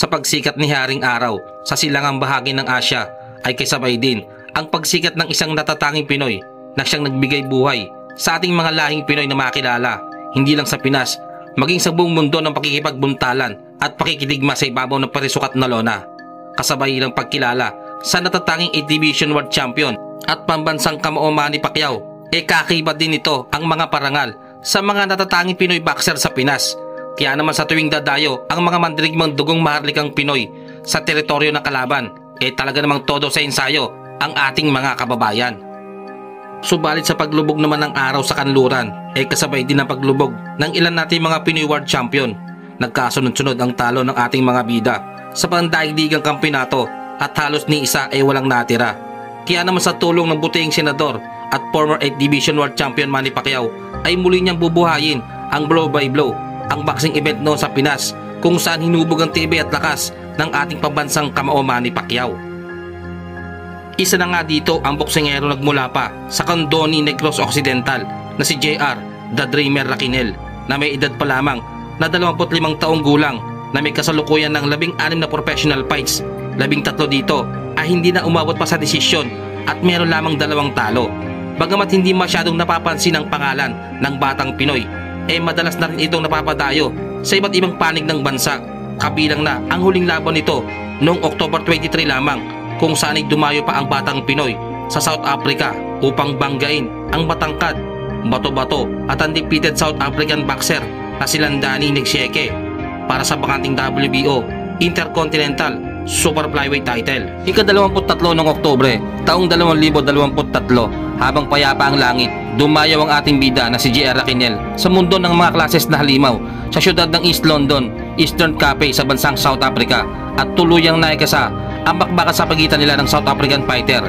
sa pagsikat ni Haring Araw sa silangang bahagi ng Asya ay kasabay din ang pagsikat ng isang natatanging Pinoy na siyang nagbigay buhay sa ating mga lahing Pinoy na makilala hindi lang sa Pinas, maging sa buong mundo ng pakikipagbuntalan at pakikidigma sa ibabaw ng parisukat na lona. Kasabay ng pagkilala sa natatanging Division World Champion at pambansang kamao Manny Pacquiao, kakibat din ito ang mga parangal sa mga natatanging Pinoy boxer sa Pinas. Kaya naman sa tuwing dadayo ang mga mandirigmang dugong maharlikang Pinoy sa teritoryo ng kalaban, talaga namang todo sa ensayo ang ating mga kababayan. Subalit sa paglubog naman ng araw sa kanluran, kasabay din ang paglubog ng ilan nating mga Pinoy World Champion. Nagkasunod-sunod ang talo ng ating mga bida sa pandaigdigang kampyonato at halos ni isa ay walang natira. Kaya naman sa tulong ng butihing senador at former 8th Division World Champion Manny Pacquiao ay muli niyang bubuhayin ang blow by blow, ang boxing event noon sa Pinas kung saan hinubog ang tibay at lakas ng ating pambansang kamao Manny Pacquiao. Isa na nga dito ang boksingero nagmula pa sa Candoni, Negros Occidental na si JR The Dreamer Raquinel na may edad pa lamang na 25 taong gulang na may kasalukuyan ng 16 na professional fights. 13 dito ay hindi na umabot pa sa desisyon at meron lamang 2 talo. Bagamat hindi masyadong napapansin ang pangalan ng batang Pinoy, madalas na rin itong napapadayo sa iba't ibang panig ng bansa. Kabilang na ang huling laban nito noong October 23 lamang kung saan ay dumayo pa ang batang Pinoy sa South Africa upang banggain ang matangkad, bato-bato at undefeated South African boxer na si Landani Nexheke para sa bakanting WBO Intercontinental Super Flyweight title. Ika-23 noong Oktubre, taong 2023, habang payapa ang langit, dumayaw ang ating bida na si JR Raquinel sa mundo ng mga klases na halimaw sa syudad ng East London, Eastern Cape sa bansang South Africa at tuluyang naikasa ang bakbakan sa pagitan nila ng South African fighter.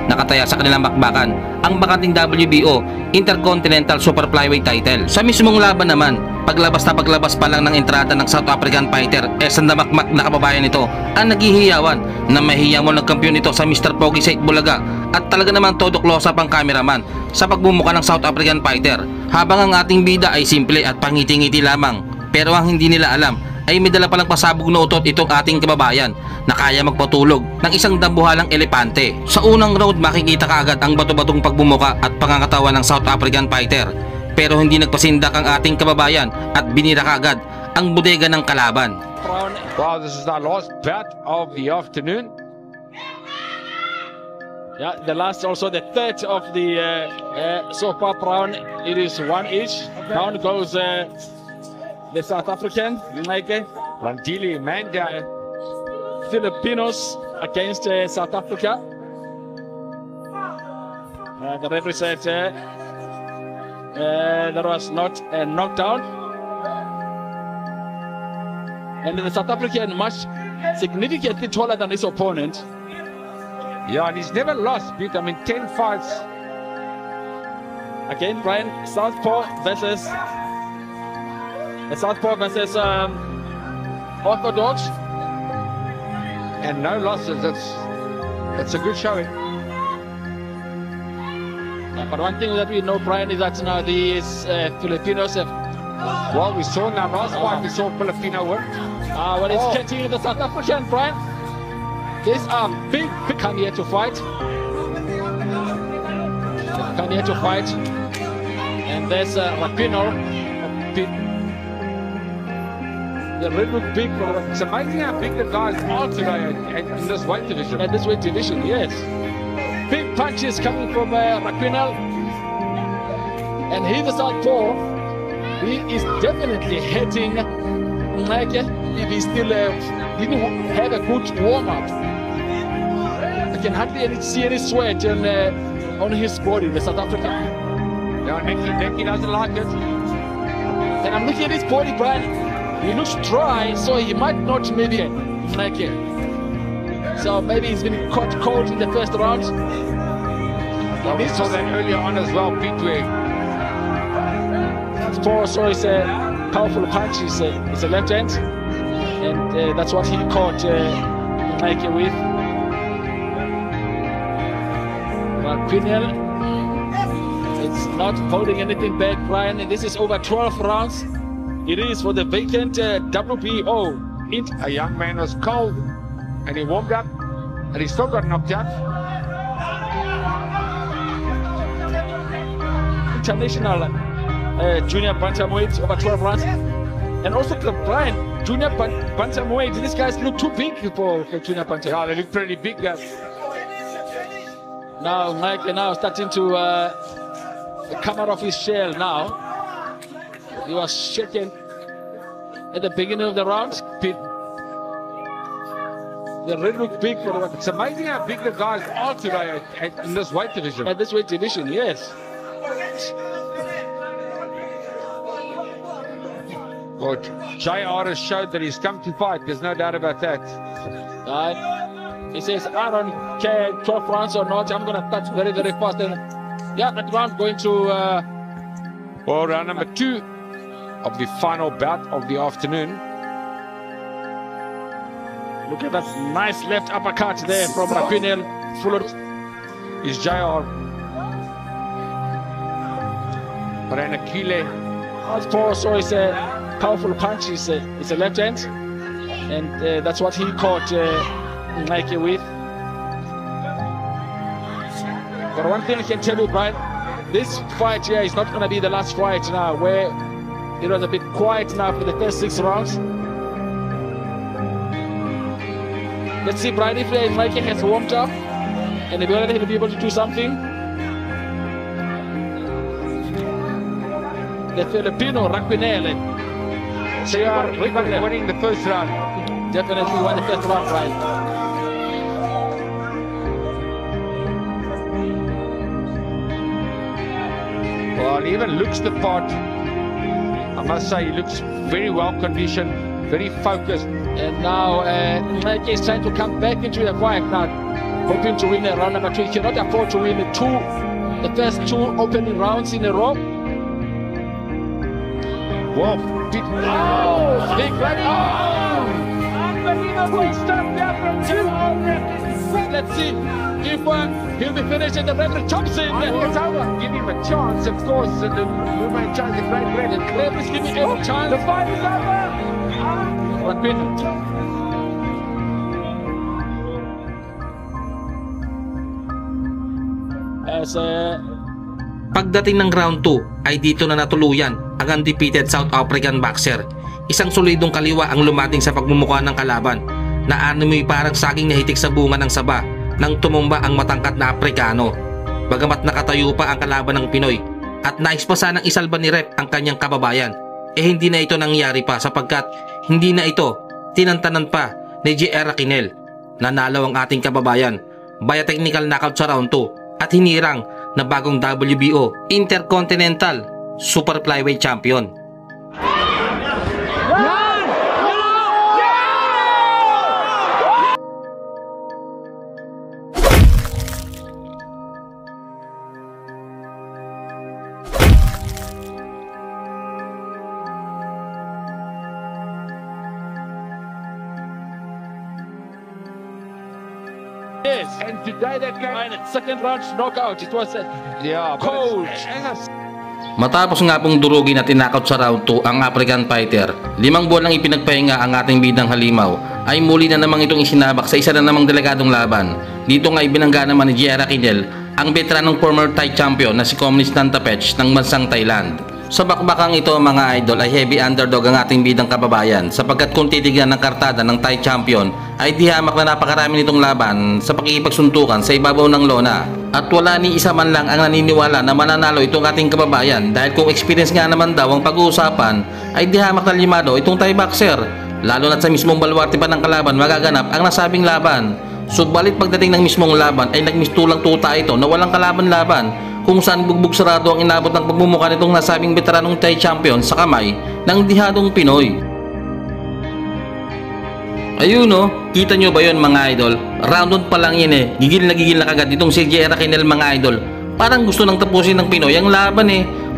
Nakataya sa kanilang bakbakan ang bakanting WBO Intercontinental Super Flyweight title. Sa mismong laban naman, paglabas pa lang ng entrada ng South African fighter, sandamakmak na kababayan nito ang naghihiyawan na mahihiyamon ng kampiyon nito sa Mr. Pogi sa Itbulaga at talaga namang todo close-up ang cameraman sa pagbumuka ng South African fighter, habang ang ating bida ay simple at pangiti-ngiti lamang. Pero ang hindi nila alam ay may dala palang pasabog na utot itong ating kababayan na kaya magpatulog ng isang dambuhalang elepante. Sa unang round makikita kaagad ang bato-batong pagbumuka at pangangatawan ng South African fighter, pero hindi nagpasindak ang ating kababayan at binira kaagad ang bodega ng kalaban. Wow, this is our last bat of the afternoon. Yeah, the last, also the third of the so far round. It is 1 each. Down goes the South African, Randili Manda, Filipinos against South Africa. The referee said there was not a knockdown. And the South African much significantly taller than his opponent. Yeah, and he's never lost, beat him in 10 fights. Again, Brian, Southpaw versus Orthodox. And no losses, that's a good showing. But one thing that we know, Brian, is that now these Filipinos have... Well, we saw now last fight, we saw Filipino win. When it's catching the South African, Brian, these are big come here to fight. Come here to fight. And there's Rapino. They're really big. It's amazing how big the guys are today in this weight division. At this weight division, yes. Big punches coming from Rapino. And he's the southpaw. He is definitely hitting like if he still didn't have a good warm-up. I can hardly see any sweat on his body, the South African. No, Nicky doesn't like it. And I'm looking at his body, Brian. He looks dry, so he might not maybe like it. So maybe he's been caught cold in the first round. Well, we saw that earlier on as well, Petrie. So it's a powerful punch. It's a left hand, and that's what he caught like with. Rapino, it's not holding anything back, Brian. This is over 12 rounds. It is for the vacant WBO A young man was cold and he warmed up and he still got knocked out. International junior bantamweight over 12 rounds, and also Brian junior bantamweight. These guys look too big for junior bantamweight. Yeah, they look pretty big. Now Mike now starting to come out of his shell now. He was shaken at the beginning of the round. They really look big. It's amazing how big the guys are today in this weight division. At this weight division, yes. But JR has showed that he's come to fight. There's no doubt about that. He says, I don't care 12 rounds or not. I'm going to touch very, very fast. And yeah, that round going to... Well, round number 2 of the final bout of the afternoon. Look at that nice left uppercut there from Raquinel. Fuller is JR. Ranakile. Paul saw his powerful punch. It's a left hand. And that's what he caught Nike with. But one thing I can tell you, Brian, this fight here is not going to be the last fight now, where it was a bit quiet now for the first 6 rounds. Let's see, Brian, if Nike has warmed up and if he'll be able to do something. The Filipino, Raquinel. They are winning the first round. Definitely won the first round, right? Well, he even looks the part. I must say, he looks very well conditioned, very focused. And now Nike is trying to come back into the fight now, hoping to win the round number 2. He cannot afford to win the first 2 opening rounds in a row. Whoa, big right. Unbelievable stuff there from JR. Let's see if he'll be finished and the referee jumps in. It's over. Give him a chance, of course. And the woman tries a great red. The referee's giving him a chance. The fight is over. Pagdating ng round 2 ay dito na natuluyan ang undefeated South African boxer. Isang solidong kaliwa ang lumating sa pagmumukha ng kalaban na animoy parang saging nahitik sa bunga ng saba nang tumumba ang matangkad na Aprikano. Bagamat nakatayo pa ang kalaban ng Pinoy at nais pa sanang isalba ni Rep ang kanyang kababayan, hindi na ito nangyari pa sapagkat hindi na ito tinantanan pa ni JR Raquinel. Nanalo ang ating kababayan via technical knockout sa round 2 at hinirang na bagong WBO Intercontinental Super Flyweight Champion. Yes, and today that guy second round knockout. It was cold. Matapos nga pong durugin at tinakot sa round 2 ang African fighter, 5 buwan lang ipinagpahinga ang ating bidang halimaw, ay muli na namang itong isinabak sa isa na namang delikadong laban. Dito nga ibinangga naman ni JR Raquinel ang veteranong former Thai champion na si Communist Nantapech ng bansang Thailand. Sa bakbakang ito mga idol ay heavy underdog ang ating bidang kababayan sapagkat kung titignan ng kartada ng Thai champion ay di hamak na napakarami nitong laban sa pakikipagsuntukan sa ibabaw ng lona. At wala ni isa man lang ang naniniwala na mananalo itong ating kababayan dahil kung experience nga naman daw ang pag-uusapan ay di hamak na limado itong Thai boxer. Lalo na sa mismong baluarte pa ng kalaban magaganap ang nasabing laban. Subalit pagdating ng mismong laban ay nagmistulang tuta ito na walang kalaban-laban kung saan bugbog sarado ang inabot ng pagmumukha nitong nasabing veteranong Thai champion sa kamay ng dihadong Pinoy. Ayun o, kita nyo ba yun mga idol? Round 1 pa lang yun gigil na kagad itong si JR Raquinel mga idol. Parang gusto nang tapusin ng Pinoy ang laban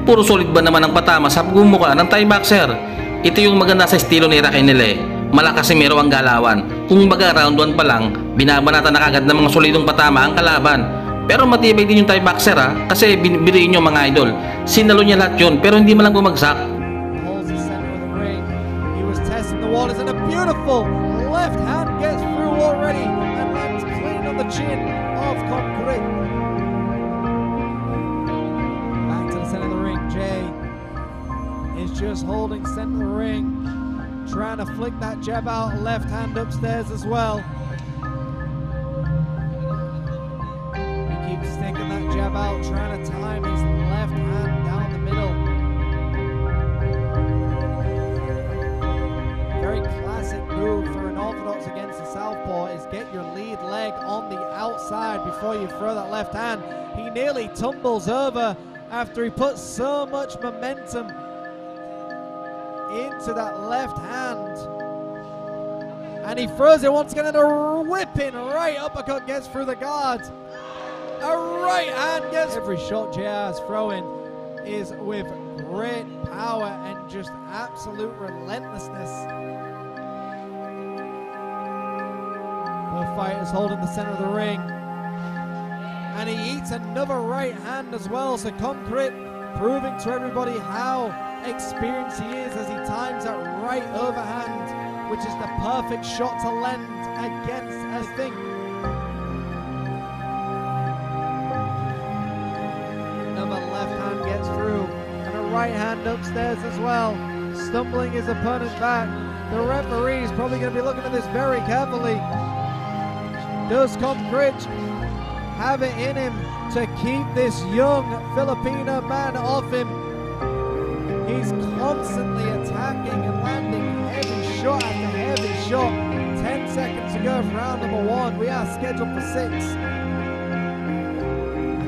Puro solid ba naman ang patama sa pagmumukha ng Thai boxer? Ito yung maganda sa estilo ni Raquinel Malakas si Mero ang galawan. Kung baga round 1 pa lang, binabanatan na kagad ng mga solidong patama ang kalaban. Pero matibay din yung Thai boxer kasi biriin nyo mga idol. Sinalo niya lahat yun pero hindi man lang bumagsak. Holds the center of the ring. He was testing the Borders, and a beautiful left hand gets through already and lands clean on the chin of Concrete. Back to the center of the ring. Jay is just holding center of the ring, trying to flick that jab out, left hand upstairs as well. He keeps sticking that jab out, trying to time his left hand down the middle. Very classic move for an orthodox against a southpaw is get your lead leg on the outside before you throw that left hand. He nearly tumbles over after he puts so much momentum into that left hand, and he throws it once again, and a whipping right uppercut gets through the guard. A right hand gets. Every shot JR is throwing is with great power and just absolute relentlessness. Both fighters holding the center of the ring, and he eats another right hand as well. So Concrete proving to everybody how experienced he is as he times that right overhand, which is the perfect shot to land against a thing. Another left hand gets through, and a right hand upstairs as well, stumbling his opponent back. The referee's probably going to be looking at this very carefully. Does Concrete have it in him to keep this young Filipino man off him? He's constantly attacking and landing heavy shot after heavy shot. 10 seconds to go for round number 1. We are scheduled for 6.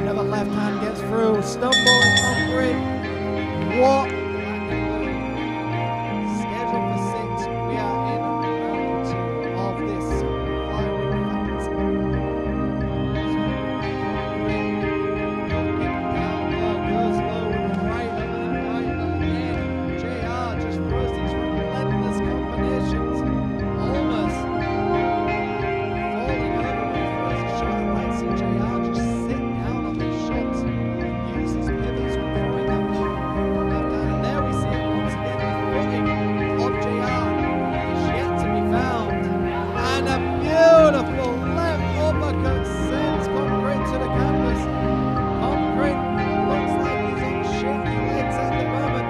Another left hand gets through. Stumble and Concrete. What? Scheduled for 6. We are in round 2 of this flyweight fight. Down low, goes low with the right overhand right again. JR just throws these relentless combinations, almost falling over when he throws a shot. I might see JR just sit down on these shots and use his pivots when throwing that left hand. And there we see it once again. The footing of JR is yet to be found. And a beautiful left uppercut sends Concrete to the canvas. Concrete looks like he's on shaky legs at the moment.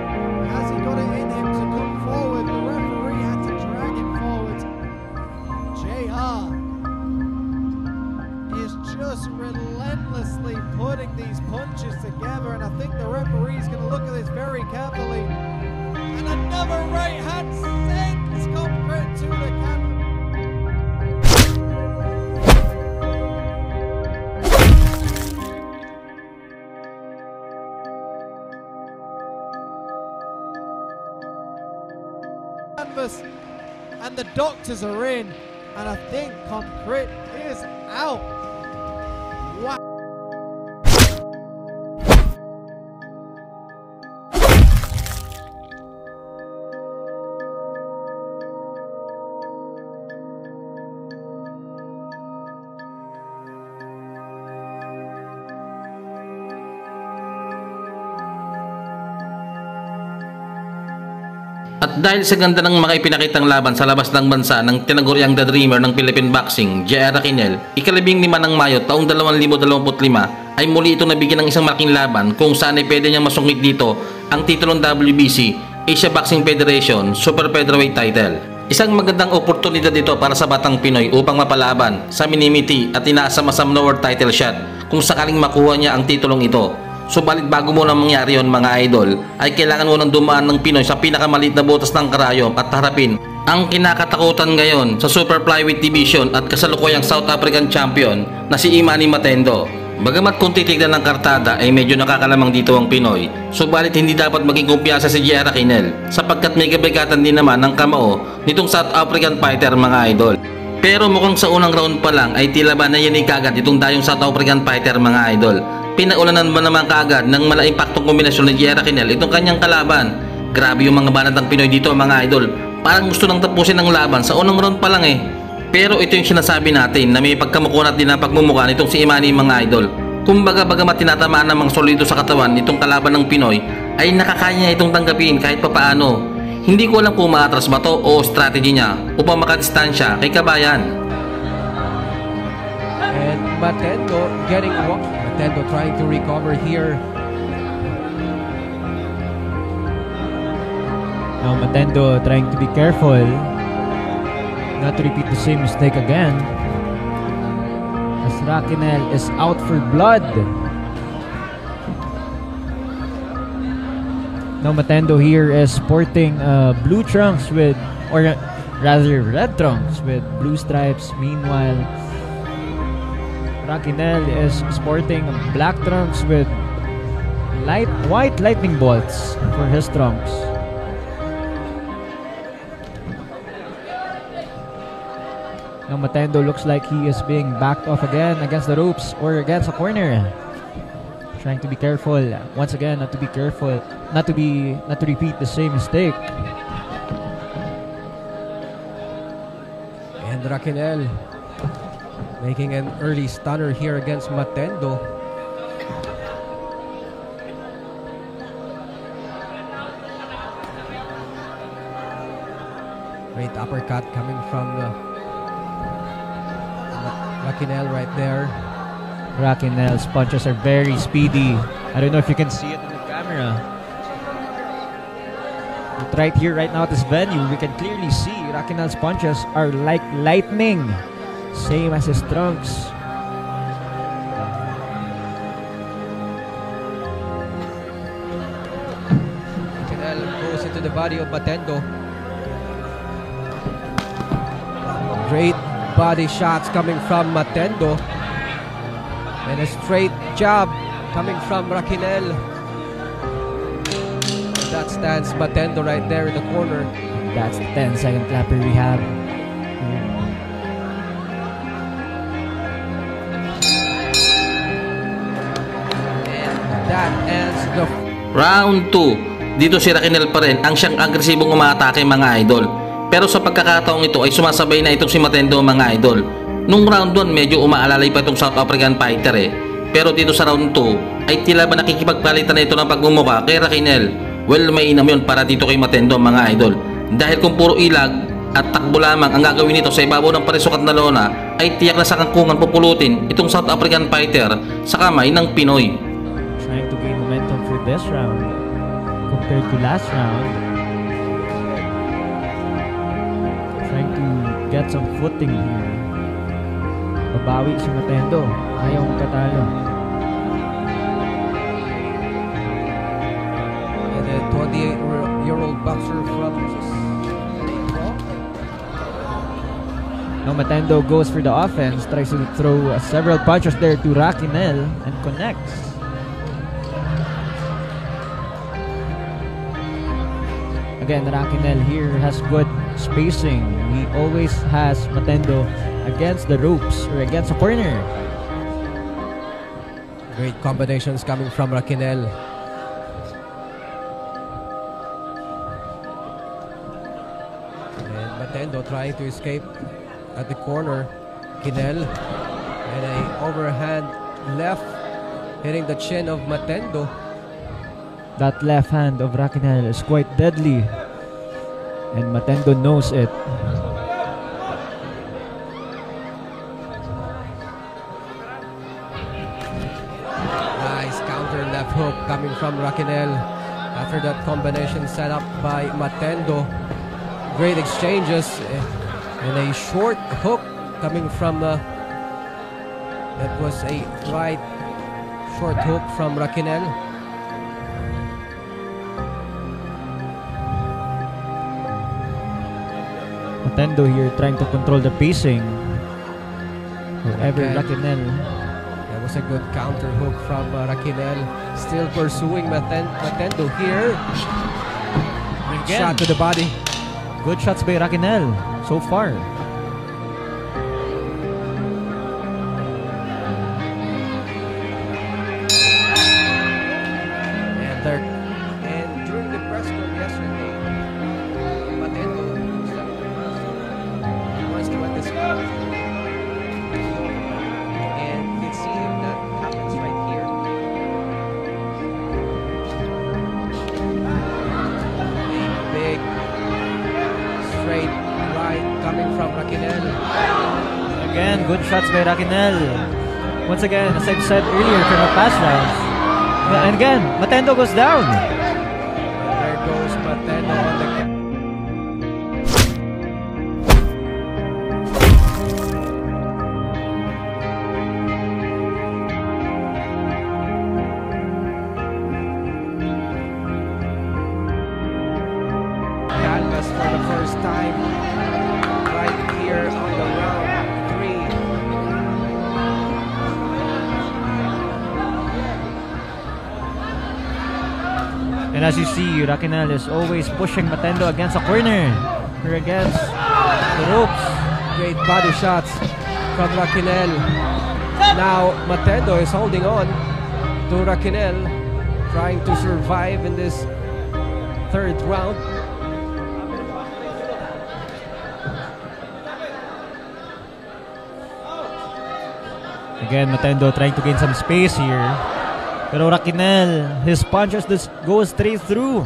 Has he got it in him to come forward? The referee had to drag him forward. JR is just relentlessly putting these punches together, and I think the referee's going to look at this very carefully. And another right hand sends Concrete to the canvas. And the doctors are in, and I think Concrete is out. Wow. At dahil sa ganda ng mga ipinakitang laban sa labas ng bansa ng tinaguriang The Dreamer ng Philippine Boxing, J.R. Aquinel, ika-15 ng Mayo taong 2025 ay muli ito nabigyan ng isang malaking laban kung saan ay pwede niyang masungkit dito ang titulong WBC Asia Boxing Federation Super Featherweight title. Isang magandang oportunidad ito para sa batang Pinoy upang mapalaban sa minimiti at inaasam-asam na world title shot kung sakaling makuha niya ang titulong ito. Subalit bago mo nang mangyari yon mga idol, ay kailangan mo nang dumaan ng Pinoy sa pinakamaliit na butas ng karayom at harapin ang kinakatakutan ngayon sa Super Flyweight Division at kasalukuyang South African Champion na si Imani Matendo. Bagamat kung titignan ng kartada ay medyo nakakalamang dito ang Pinoy, subalit hindi dapat maging kumpiyansa si J.R. Aquinel sapagkat may kabigatan din naman ng kamao nitong South African fighter mga idol. Pero mukhang sa unang round pa lang ay tila ba na yan kagad itong dayong South African fighter mga idol. Pinaulanan ba naman kaagad ng malaimpaktong kombinasyon ni J.R. Aquinel itong kanyang kalaban. Grabe yung mga banat ng Pinoy dito mga idol. Parang gusto nang tapusin ang laban sa unang round pa lang eh. Pero ito yung sinasabi natin na may pagkamukunat din ang pagmumukha nitong si Imani mga idol. Kumbaga bagamat tinatamaan ng mga solido sa katawan nitong kalaban ng Pinoy ay nakakaya niya itong tanggapin kahit papaano. Hindi ko alam kung maatras ba to o strategy niya upang makadistansya kay Kabayan. And Matendo getting walk. Matendo trying to recover here. Now Matendo trying to be careful not to repeat the same mistake again, as Raquenel is out for blood. Now Matendo here is sporting blue trunks with, or rather red trunks with blue stripes. Meanwhile, Raquenel is sporting black trunks with white lightning bolts for his trunks. Now Matendo looks like he is being backed off again against the ropes or against a corner. Trying to be careful once again, not to repeat the same mistake. And Raquenel making an early stunner here against Matendo. Great uppercut coming from Raquenel right there. Raquenel's punches are very speedy. I don't know if you can see it on the camera. But right here, right now at this venue, we can clearly see Raquenel's punches are like lightning. Same as his trunks. Raquenel goes into the body of Matendo. Great body shots coming from Matendo. And a straight jab coming from Raquenel. That stands Matendo right there in the corner. That's the 10-second clapper we have. And that ends the Round 2. Dito si Raquenel pa rin ang siyang agresibong umaatake mga idol. Pero sa pagkakataong ito ay sumasabay na itong si Matendo mga idol. Nung round 1 medyo umaalalay pa itong South African fighter Pero dito sa round 2 ay tila ba nakikipagpalitan na ito ng pagmumukha kay Raquenel. Well, mainam yun para dito kay Matendo mga idol. Dahil kung puro ilag at takbo lamang ang gagawin nito sa ibabaw ng parisukat na lona, ay tiyak na sa kangkungan pupulutin itong South African fighter sa kamay ng Pinoy. Trying to gain momentum for this round compared to last round. Trying to get some footing here. Babawi si Matendo. Ayaw magkatalo. And a 28-year-old boxer from Now Matendo goes for the offense. Tries to throw several punches there to Raquenel and connects. Again, Raquenel here has good spacing. He always has Matendo against the ropes or against a corner. Great combinations coming from Raquenel. And Matendo trying to escape at the corner. Raquenel and a overhand left hitting the chin of Matendo. That left hand of Raquenel is quite deadly, and Matendo knows it. Nice counter left hook coming from Raquenel after that combination set up by Matendo. Great exchanges and a short hook coming from that was a right short hook from Raquenel. Matendo here trying to control the pacing. However, Okay. Raquenel, That was a good counter hook from Raquenel. Still pursuing Matendo here. again, Shot to the body. good shots by Raquenel so far. And during the press conference yesterday, Matendo wants to win this fight. And you can see if that happens right here. A big Again, good shots by Raquel. Once again, as I've said earlier from the past rounds. And again, Matendo goes down. There goes Matendo on the canvas for the first time right here on the round 3. And as you see, Raquel is always pushing Matendo against a corner or against the ropes. Great body shots from Raquel. Now Matendo is holding on to Raquel, trying to survive in this third round. Again, Matendo trying to gain some space here. Pero Raquel, his punches just go straight through.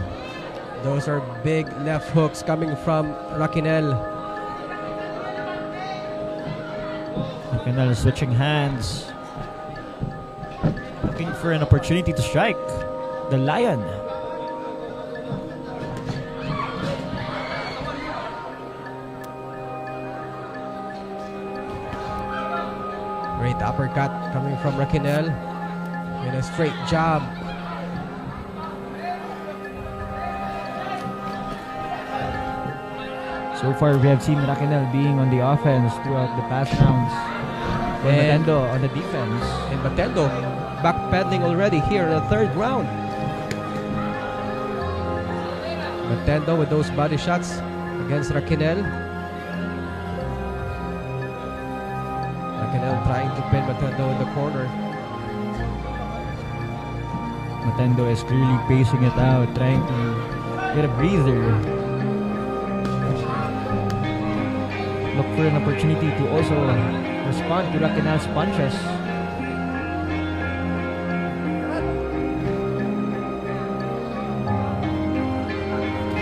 Those are big left hooks coming from Raquel. Raquel switching hands. Looking for an opportunity to strike the Lion. Great uppercut coming from Raquel. In a straight jab. So far, we have seen Raquel being on the offense throughout the past rounds. And Matendo on the defense. And Matendo backpedaling already here in the third round. Matendo with those body shots against Raquel. Raquel trying to pin Matendo in the corner. Matendo is clearly pacing it out, trying to get a breather. Look for an opportunity to also respond to Raquel's punches.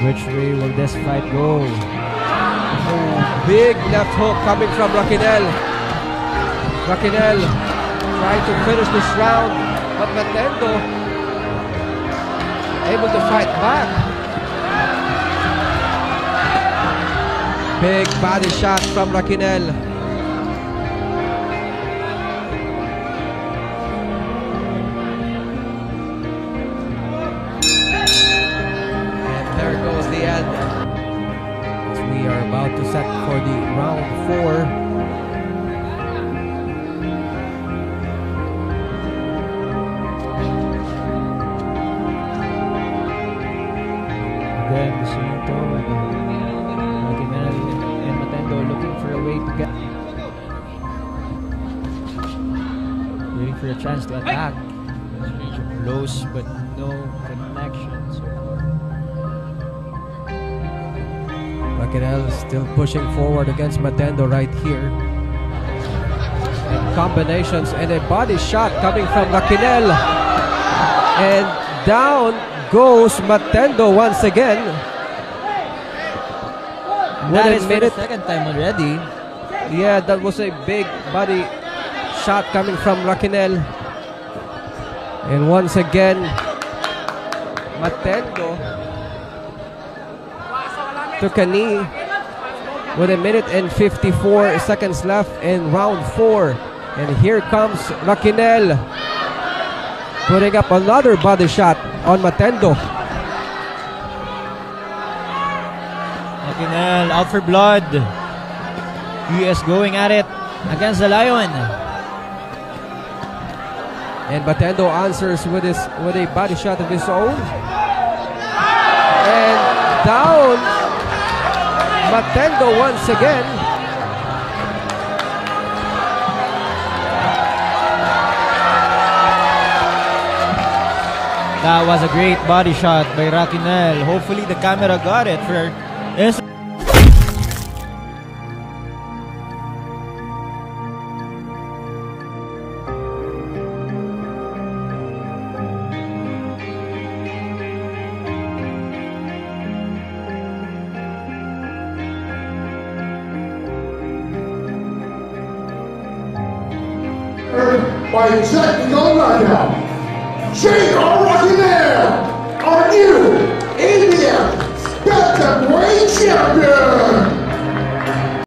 Which way will this fight go? Oh, big left hook coming from Raquel. Raquel trying to finish this round, but Matendo able to fight back. Big body shot from Raquel. And there goes the end. As we are about to set for the round 4. Again, Jacinto and Matendo looking for a way to get, waiting for a chance to attack. Close but no connection so far. Raquel still pushing forward against Matendo right here. And combinations and a body shot coming from Raquel. And down goes Matendo once again. That is for the second time already. Yeah, that was a big body shot coming from Raquel. And once again, Matendo took a knee with 1:54 seconds left in round 4. And here comes Raquel, putting up another body shot on Matendo. Raquel out for blood. He is going at it against the Lion. And Matendo answers with a body shot of his own. And down Matendo once again. That was a great body shot by Raquel. Hopefully the camera got it for by technical knockout. JR Rocky